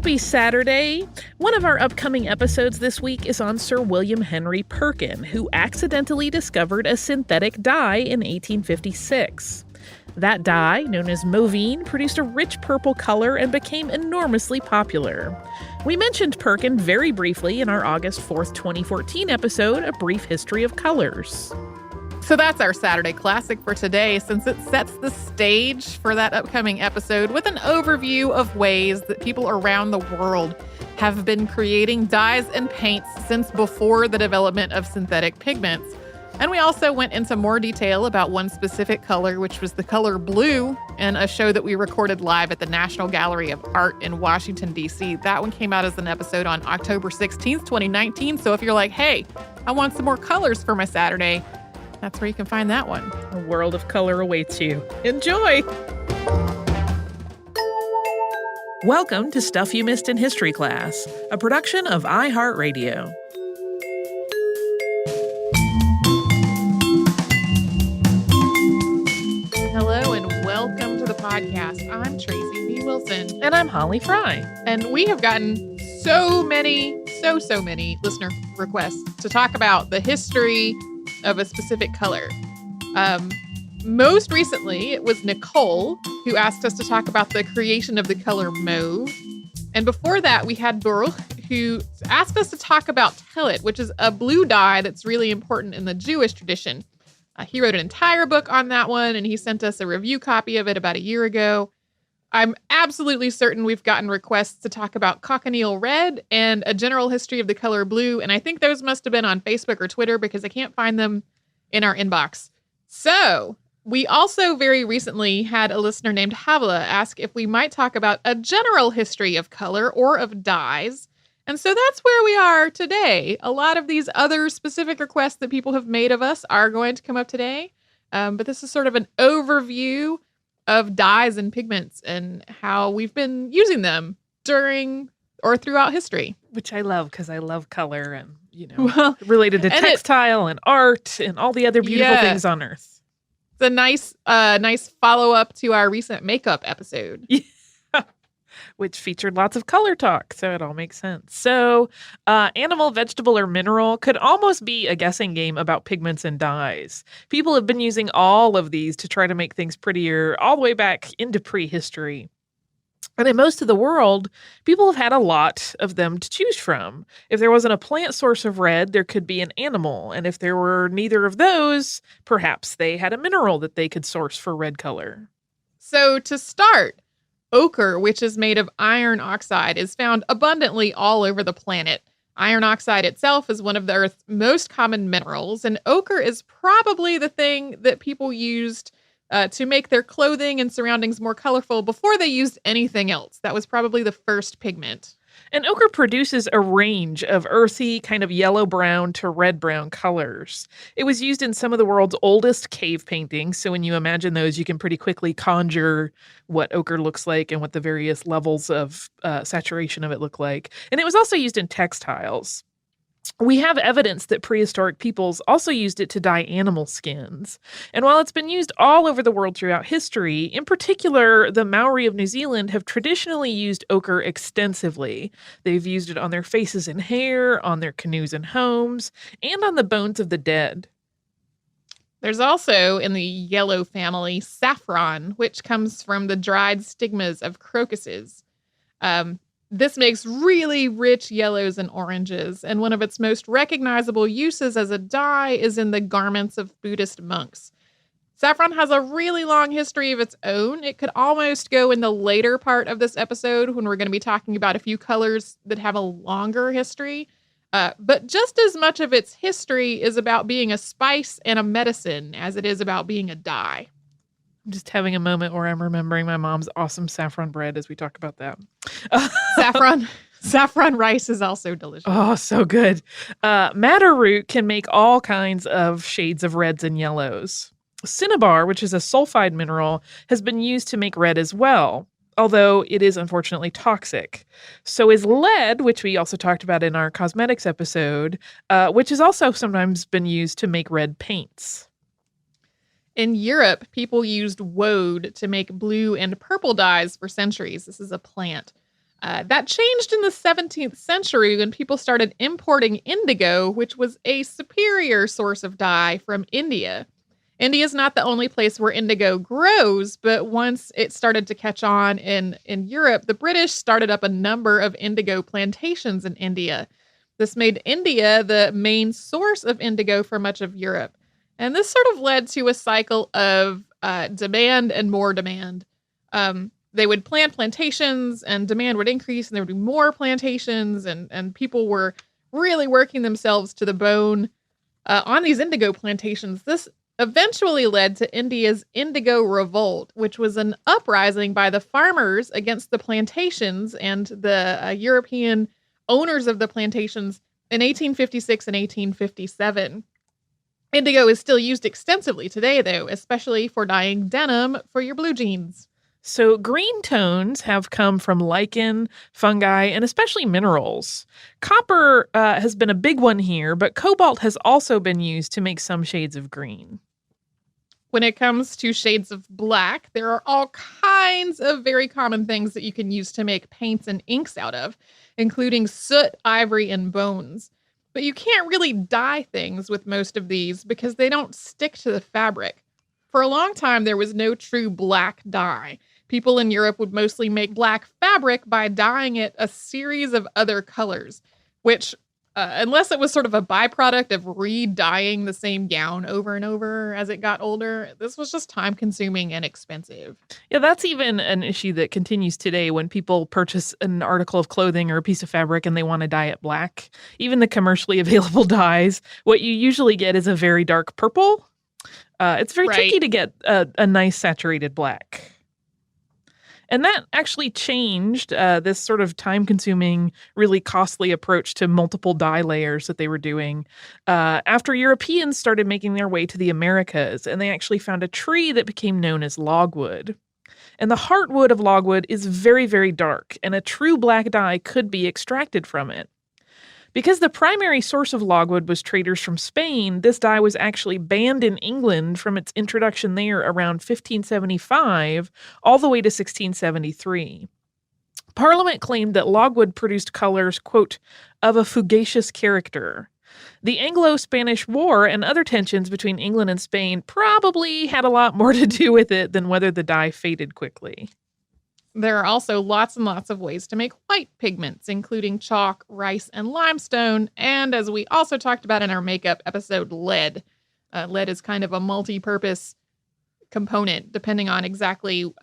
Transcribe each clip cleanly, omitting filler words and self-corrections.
Happy Saturday! One of our upcoming episodes this week is on Sir William Henry Perkin, who accidentally discovered a synthetic dye in 1856. That dye, known as Movine, produced a rich purple color and became enormously popular. We mentioned Perkin very briefly in our August 4th, 2014 episode, A Brief History of Colors. So that's our Saturday classic for today, since it sets the stage for that upcoming episode with an overview of ways that people around the world have been creating dyes and paints since before the development of synthetic pigments. And we also went into more detail about one specific color, which was the color blue, in a show that we recorded live at the National Gallery of Art in Washington, D.C. That one came out as an episode on October 16th, 2019. So if you're like, hey, I want some more colors for my Saturday, that's where you can find that one. A world of color awaits you. Enjoy! Welcome to Stuff You Missed in History Class, a production of iHeartRadio. Hello and welcome to the podcast. I'm Tracy B. Wilson. And I'm Holly Fry. And we have gotten so many listener requests to talk about the history of a specific color. Most recently, it was Nicole who asked us to talk about the creation of the color mauve. And before that, we had Baruch who asked us to talk about telit, which is a blue dye that's really important in the Jewish tradition. He wrote an entire book on that one, and he sent us a review copy of it about a year ago. I'm absolutely certain we've gotten requests to talk about cochineal red and a general history of the color blue, and I think those must have been on Facebook or Twitter because I can't find them in our inbox. So, we also very recently had a listener named Havla ask if we might talk about a general history of color or of dyes, and so that's where we are today. A lot of these other specific requests that people have made of us are going to come up today, but this is sort of an overview of dyes and pigments and how we've been using them during or throughout history. Which I love because I love color and, related to textile and art and all the other beautiful things on earth. It's a nice follow-up to our recent makeup episode. Yeah. Which featured lots of color talk, so it all makes sense. So, animal, vegetable, or mineral could almost be a guessing game about pigments and dyes. People have been using all of these to try to make things prettier all the way back into prehistory. And in most of the world, people have had a lot of them to choose from. If there wasn't a plant source of red, there could be an animal. And if there were neither of those, perhaps they had a mineral that they could source for red color. So to start, ochre, which is made of iron oxide, is found abundantly all over the planet. Iron oxide itself is one of the Earth's most common minerals, and ochre is probably the thing that people used to make their clothing and surroundings more colorful before they used anything else. That was probably the first pigment. And ochre produces a range of earthy, kind of yellow-brown to red-brown colors. It was used in some of the world's oldest cave paintings, so when you imagine those, you can pretty quickly conjure what ochre looks like and what the various levels of saturation of it look like. And it was also used in textiles. We have evidence that prehistoric peoples also used it to dye animal skins. And while it's been used all over the world throughout history, in particular, the Maori of New Zealand have traditionally used ochre extensively. They've used it on their faces and hair, on their canoes and homes, and on the bones of the dead. There's also, in the yellow family, saffron, which comes from the dried stigmas of crocuses. This makes really rich yellows and oranges, and one of its most recognizable uses as a dye is in the garments of Buddhist monks. Saffron has a really long history of its own. It could almost go in the later part of this episode when we're going to be talking about a few colors that have a longer history. But just as much of its history is about being a spice and a medicine as it is about being a dye. I'm just having a moment where I'm remembering my mom's awesome saffron bread as we talk about that. Saffron rice is also delicious. Oh, so good. Madder root can make all kinds of shades of reds and yellows. Cinnabar, which is a sulfide mineral, has been used to make red as well, although it is unfortunately toxic. So is lead, which we also talked about in our cosmetics episode, which has also sometimes been used to make red paints. In Europe, people used woad to make blue and purple dyes for centuries. This is a plant. That changed in the 17th century when people started importing indigo, which was a superior source of dye from India. India is not the only place where indigo grows, but once it started to catch on in Europe, the British started up a number of indigo plantations in India. This made India the main source of indigo for much of Europe. And this sort of led to a cycle of demand and more demand. They would plant plantations and demand would increase and there would be more plantations and people were really working themselves to the bone on these indigo plantations. This eventually led to India's Indigo Revolt, which was an uprising by the farmers against the plantations and the European owners of the plantations in 1856 and 1857. Indigo is still used extensively today, though, especially for dyeing denim for your blue jeans. So green tones have come from lichen, fungi, and especially minerals. Copper has been a big one here, but cobalt has also been used to make some shades of green. When it comes to shades of black, there are all kinds of very common things that you can use to make paints and inks out of, including soot, ivory, and bones. But you can't really dye things with most of these because they don't stick to the fabric. For a long time, there was no true black dye. People in Europe would mostly make black fabric by dyeing it a series of other colors, which, unless it was sort of a byproduct of re-dyeing the same gown over and over as it got older, this was just time-consuming and expensive. Yeah, that's even an issue that continues today when people purchase an article of clothing or a piece of fabric and they want to dye it black. Even the commercially available dyes, what you usually get is a very dark purple. It's very tricky to get a nice saturated black. And that actually changed this sort of time-consuming, really costly approach to multiple dye layers that they were doing after Europeans started making their way to the Americas, and they actually found a tree that became known as logwood. And the heartwood of logwood is very, very dark, and a true black dye could be extracted from it. Because the primary source of logwood was traders from Spain, this dye was actually banned in England from its introduction there around 1575 all the way to 1673. Parliament claimed that logwood produced colors, quote, of a fugacious character. The Anglo-Spanish War and other tensions between England and Spain probably had a lot more to do with it than whether the dye faded quickly. There are also lots and lots of ways to make white pigments, including chalk, rice, and limestone, and as we also talked about in our makeup episode, lead. Lead is kind of a multi-purpose component, depending on exactly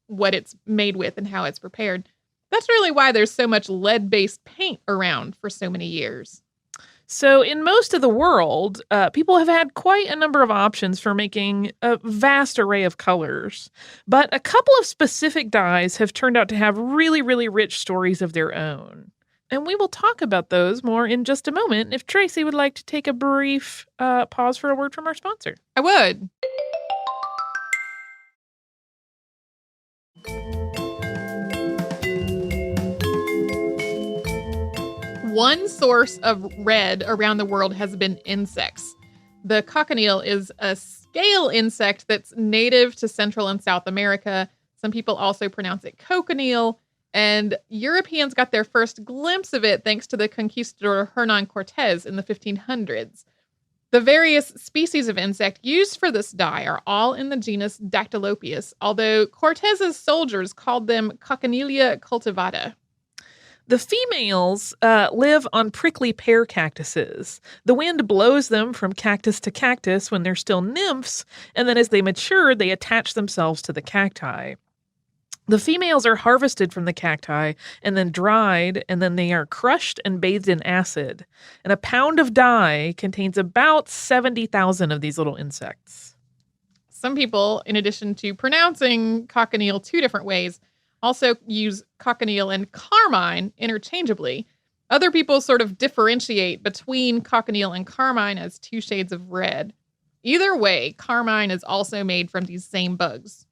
what it's made with and how it's prepared. That's really why there's so much lead-based paint around for so many years. So in most of the world, people have had quite a number of options for making a vast array of colors. But a couple of specific dyes have turned out to have really, really rich stories of their own. And we will talk about those more in just a moment if Tracy would like to take a brief pause for a word from our sponsor. I would. One source of red around the world has been insects. The cochineal is a scale insect that's native to Central and South America. Some people also pronounce it cochineal, and Europeans got their first glimpse of it thanks to the conquistador Hernan Cortez in the 1500s. The various species of insect used for this dye are all in the genus Dactylopius, although Cortez's soldiers called them Coccinellia cultivata. The females live on prickly pear cactuses. The wind blows them from cactus to cactus when they're still nymphs, and then as they mature, they attach themselves to the cacti. The females are harvested from the cacti and then dried, and then they are crushed and bathed in acid. And a pound of dye contains about 70,000 of these little insects. Some people, in addition to pronouncing cochineal two different ways, also use cochineal and carmine interchangeably. Other people sort of differentiate between cochineal and carmine as two shades of red. Either way, carmine is also made from these same bugs.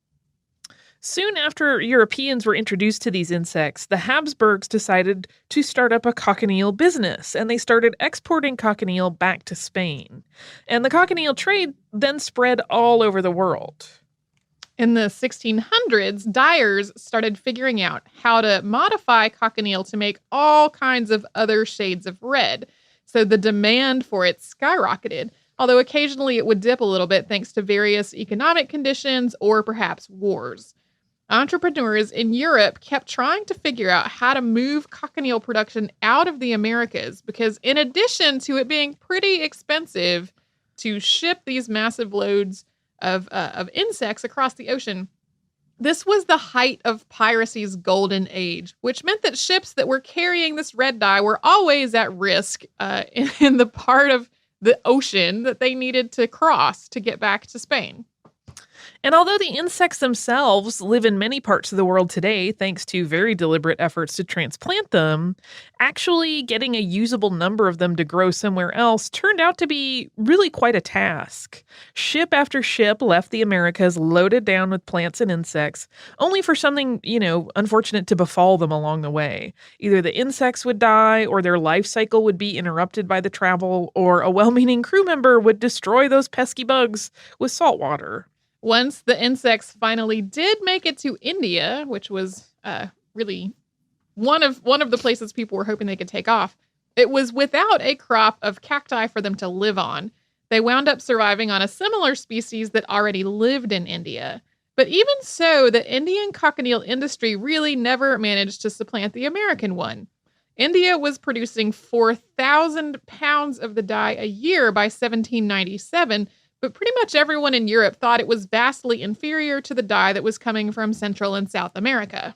Soon after Europeans were introduced to these insects, the Habsburgs decided to start up a cochineal business, and they started exporting cochineal back to Spain. And the cochineal trade then spread all over the world. In the 1600s, dyers started figuring out how to modify cochineal to make all kinds of other shades of red. So the demand for it skyrocketed, although occasionally it would dip a little bit thanks to various economic conditions or perhaps wars. Entrepreneurs in Europe kept trying to figure out how to move cochineal production out of the Americas because, in addition to it being pretty expensive to ship these massive loads of insects across the ocean, this was the height of piracy's golden age, which meant that ships that were carrying this red dye were always at risk in the part of the ocean that they needed to cross to get back to Spain. And although the insects themselves live in many parts of the world today, thanks to very deliberate efforts to transplant them, actually getting a usable number of them to grow somewhere else turned out to be really quite a task. Ship after ship left the Americas loaded down with plants and insects, only for something, unfortunate to befall them along the way. Either the insects would die, or their life cycle would be interrupted by the travel, or a well-meaning crew member would destroy those pesky bugs with salt water. Once the insects finally did make it to India, which was really one of the places people were hoping they could take off, it was without a crop of cacti for them to live on. They wound up surviving on a similar species that already lived in India. But even so, the Indian cochineal industry really never managed to supplant the American one. India was producing 4,000 pounds of the dye a year by 1797, but pretty much everyone in Europe thought it was vastly inferior to the dye that was coming from Central and South America.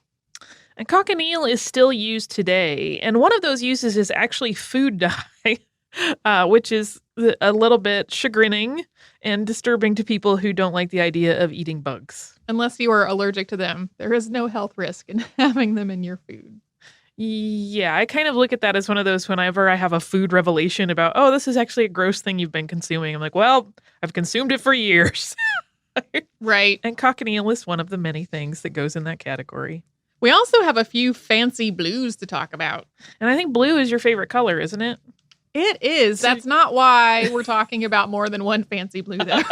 And cochineal is still used today, and one of those uses is actually food dye, which is a little bit chagraining and disturbing to people who don't like the idea of eating bugs. Unless you are allergic to them, there is no health risk in having them in your food. Yeah, I kind of look at that as one of those whenever I have a food revelation about, oh, this is actually a gross thing you've been consuming. I'm like, well, I've consumed it for years. Right. And cochineal is one of the many things that goes in that category. We also have a few fancy blues to talk about. And I think blue is your favorite color, isn't it? It is. That's not why we're talking about more than one fancy blue, though.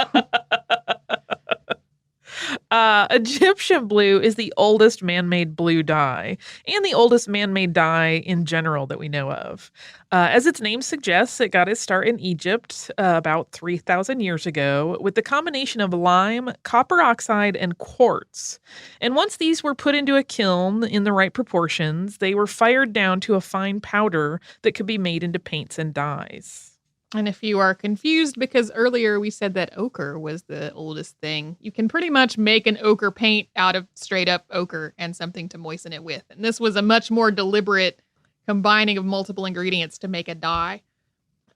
Egyptian blue is the oldest man-made blue dye and the oldest man-made dye in general that we know of. As its name suggests, it got its start in Egypt about 3,000 years ago with the combination of lime, copper oxide, and quartz. And once these were put into a kiln in the right proportions, they were fired down to a fine powder that could be made into paints and dyes. And if you are confused because earlier we said that ochre was the oldest thing, you can pretty much make an ochre paint out of straight up ochre and something to moisten it with. And this was a much more deliberate combining of multiple ingredients to make a dye.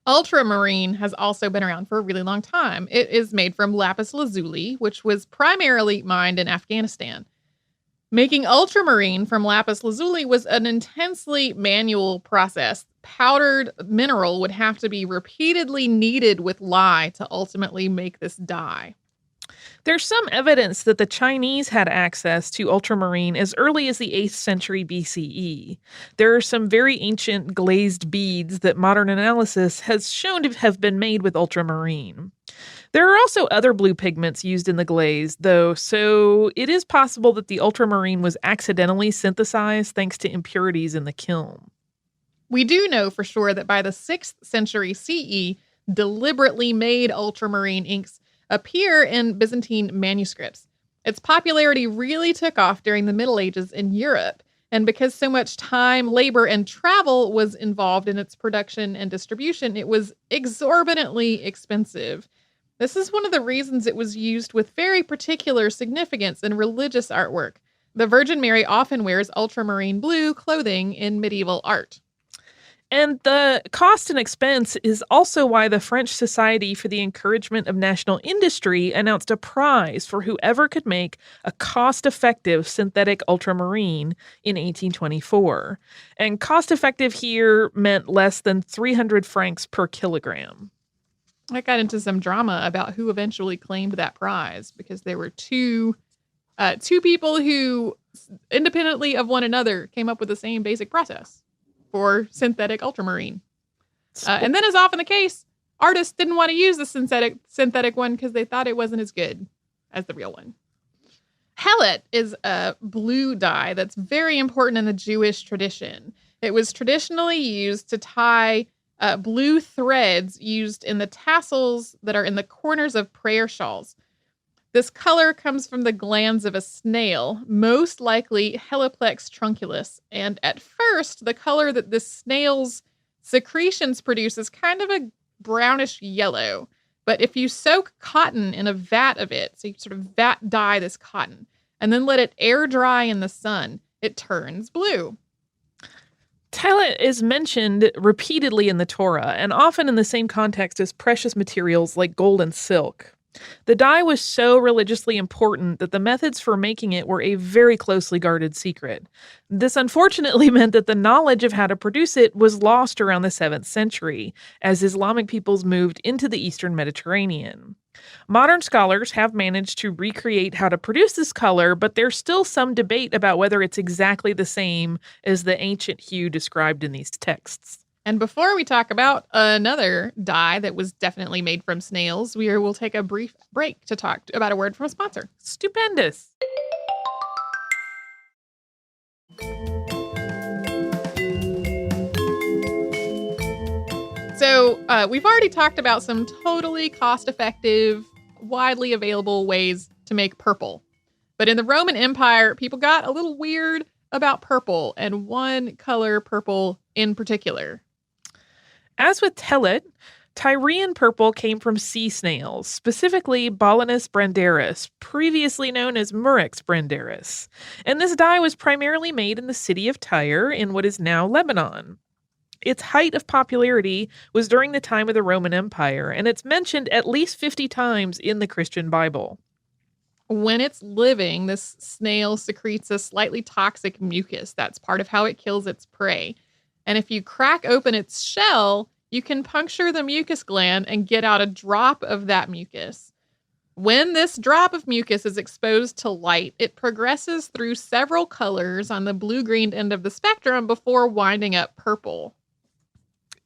Ultramarine has also been around for a really long time. It is made from lapis lazuli, which was primarily mined in Afghanistan. Making ultramarine from lapis lazuli was an intensely manual process. Powdered mineral would have to be repeatedly kneaded with lye to ultimately make this dye. There's some evidence that the Chinese had access to ultramarine as early as the 8th century BCE. There are some very ancient glazed beads that modern analysis has shown to have been made with ultramarine. There are also other blue pigments used in the glaze, though, so it is possible that the ultramarine was accidentally synthesized thanks to impurities in the kiln. We do know for sure that by the 6th century CE, deliberately made ultramarine inks appear in Byzantine manuscripts. Its popularity really took off during the Middle Ages in Europe, and because so much time, labor, and travel was involved in its production and distribution, it was exorbitantly expensive. This is one of the reasons it was used with very particular significance in religious artwork. The Virgin Mary often wears ultramarine blue clothing in medieval art. And the cost and expense is also why the French Society for the Encouragement of National Industry announced a prize for whoever could make a cost-effective synthetic ultramarine in 1824. And cost-effective here meant less than 300 francs per kilogram. I got into some drama about who eventually claimed that prize because there were two people who independently of one another came up with the same basic process for synthetic ultramarine. And then, as often the case, artists didn't want to use the synthetic one because they thought it wasn't as good as the real one. Hellet is a blue dye that's very important in the Jewish tradition. It was traditionally used to tie blue threads used in the tassels that are in the corners of prayer shawls. This color comes from the glands of a snail, most likely Heleplex trunculus. And at first, the color that this snail's secretions produce is kind of a brownish yellow. But if you soak cotton in a vat of it, so you sort of vat dye this cotton, and then let it air dry in the sun, it turns blue. Talent is mentioned repeatedly in the Torah, and often in the same context as precious materials like gold and silk. The dye was so religiously important that the methods for making it were a very closely guarded secret. This unfortunately meant that the knowledge of how to produce it was lost around the 7th century, as Islamic peoples moved into the Eastern Mediterranean. Modern scholars have managed to recreate how to produce this color, but there's still some debate about whether it's exactly the same as the ancient hue described in these texts. And before we talk about another dye that was definitely made from snails, will take a brief break to talk about a word from a sponsor. Stupendous. So we've already talked about some totally cost-effective, widely available ways to make purple. But in the Roman Empire, people got a little weird about purple, and one color purple in particular. As with Tellet, Tyrian purple came from sea snails, specifically Balanus brandaris, previously known as Murex brandaris. And this dye was primarily made in the city of Tyre in what is now Lebanon. Its height of popularity was during the time of the Roman Empire, and it's mentioned at least 50 times in the Christian Bible. When it's living, this snail secretes a slightly toxic mucus. That's part of how it kills its prey. And if you crack open its shell, you can puncture the mucus gland and get out a drop of that mucus. When this drop of mucus is exposed to light, it progresses through several colors on the blue-green end of the spectrum before winding up purple.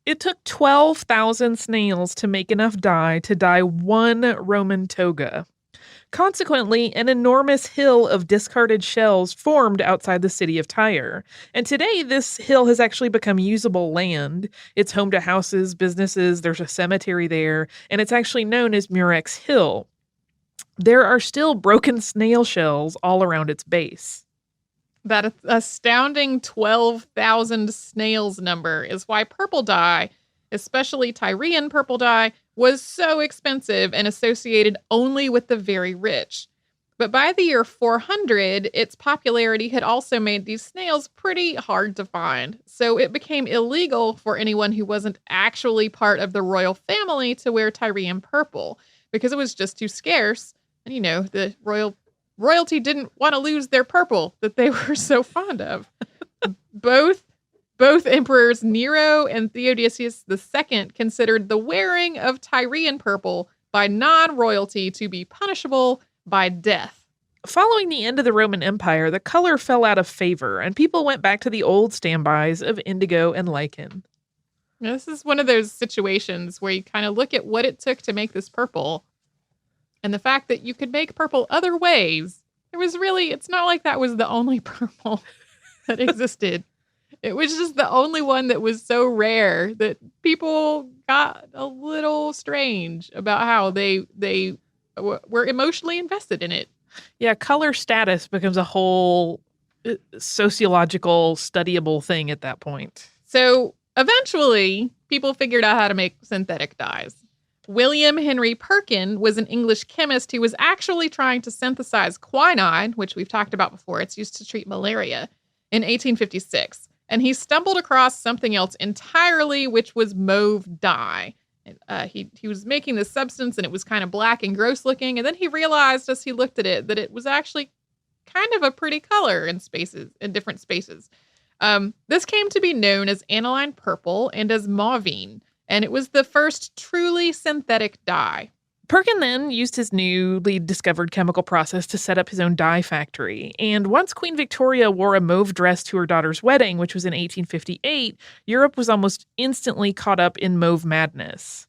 It took 12,000 snails to make enough dye to dye one Roman toga. Consequently, an enormous hill of discarded shells formed outside the city of Tyre. And today, this hill has actually become usable land. It's home to houses, businesses, there's a cemetery there, and it's actually known as Murex Hill. There are still broken snail shells all around its base. That astounding 12,000 snails number is why purple dye, especially Tyrian purple dye, was so expensive and associated only with the very rich. But by the year 400, its popularity had also made these snails pretty hard to find. So it became illegal for anyone who wasn't actually part of the royal family to wear Tyrian purple because it was just too scarce. And, the royalty didn't want to lose their purple that they were so fond of. Both emperors Nero and Theodosius II considered the wearing of Tyrian purple by non-royalty to be punishable by death. Following the end of the Roman Empire, the color fell out of favor, and people went back to the old standbys of indigo and lichen. This is one of those situations where you kind of look at what it took to make this purple, and the fact that you could make purple other ways. It's not like that was the only purple that existed. It was just the only one that was so rare that people got a little strange about how they were emotionally invested in it. Yeah, color status becomes a whole sociological, studyable thing at that point. So eventually, people figured out how to make synthetic dyes. William Henry Perkin was an English chemist who was actually trying to synthesize quinine, which we've talked about before. It's used to treat malaria, in 1856. And he stumbled across something else entirely, which was mauve dye. He was making this substance, and it was kind of black and gross looking. And then he realized, as he looked at it, that it was actually kind of a pretty color in different spaces. This came to be known as aniline purple and as mauvine, and it was the first truly synthetic dye. Perkin then used his newly discovered chemical process to set up his own dye factory. And once Queen Victoria wore a mauve dress to her daughter's wedding, which was in 1858, Europe was almost instantly caught up in mauve madness.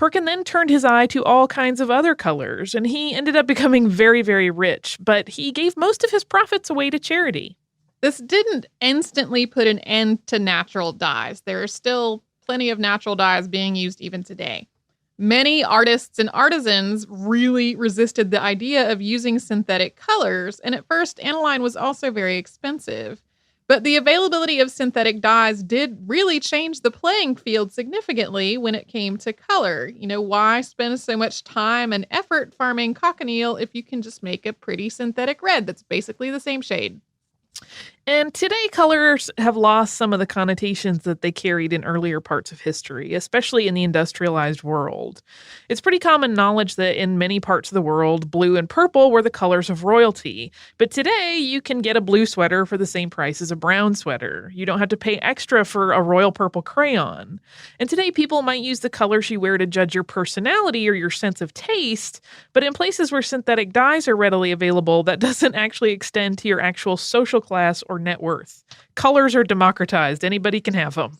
Perkin then turned his eye to all kinds of other colors, and he ended up becoming very, very rich, but he gave most of his profits away to charity. This didn't instantly put an end to natural dyes. There are still plenty of natural dyes being used even today. Many artists and artisans really resisted the idea of using synthetic colors, and at first, aniline was also very expensive. But the availability of synthetic dyes did really change the playing field significantly when it came to color. Why spend so much time and effort farming cochineal if you can just make a pretty synthetic red that's basically the same shade? And today, colors have lost some of the connotations that they carried in earlier parts of history, especially in the industrialized world. It's pretty common knowledge that in many parts of the world, blue and purple were the colors of royalty. But today, you can get a blue sweater for the same price as a brown sweater. You don't have to pay extra for a royal purple crayon. And today, people might use the colors you wear to judge your personality or your sense of taste. But in places where synthetic dyes are readily available, that doesn't actually extend to your actual social class or net worth. Colors are democratized. Anybody can have them.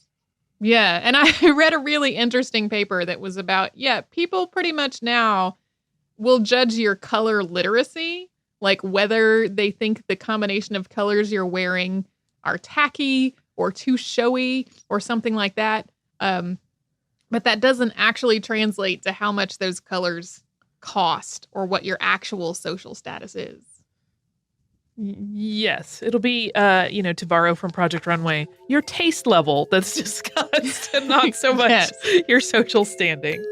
Yeah, and I read a really interesting paper that was about, people pretty much now will judge your color literacy, like whether they think the combination of colors you're wearing are tacky or too showy or something like that. But that doesn't actually translate to how much those colors cost or what your actual social status is. Yes, it'll be, to borrow from Project Runway, your taste level that's discussed and not so much your social standing.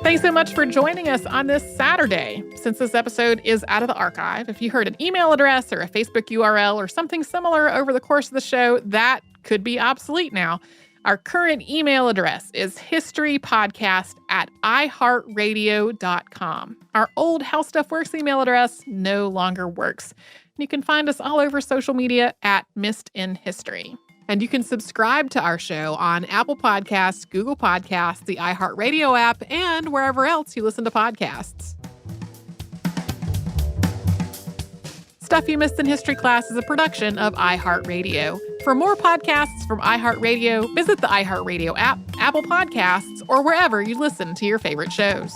Thanks so much for joining us on this Saturday. Since this episode is out of the archive, if you heard an email address or a Facebook URL or something similar over the course of the show, that could be obsolete now. Our current email address is historypodcast@iHeartRadio.com. Our old How Stuff Works email address no longer works. You can find us all over social media at Missed in History. And you can subscribe to our show on Apple Podcasts, Google Podcasts, the iHeartRadio app, and wherever else you listen to podcasts. Stuff You Missed in History Class is a production of iHeartRadio. For more podcasts from iHeartRadio, visit the iHeartRadio app, Apple Podcasts, or wherever you listen to your favorite shows.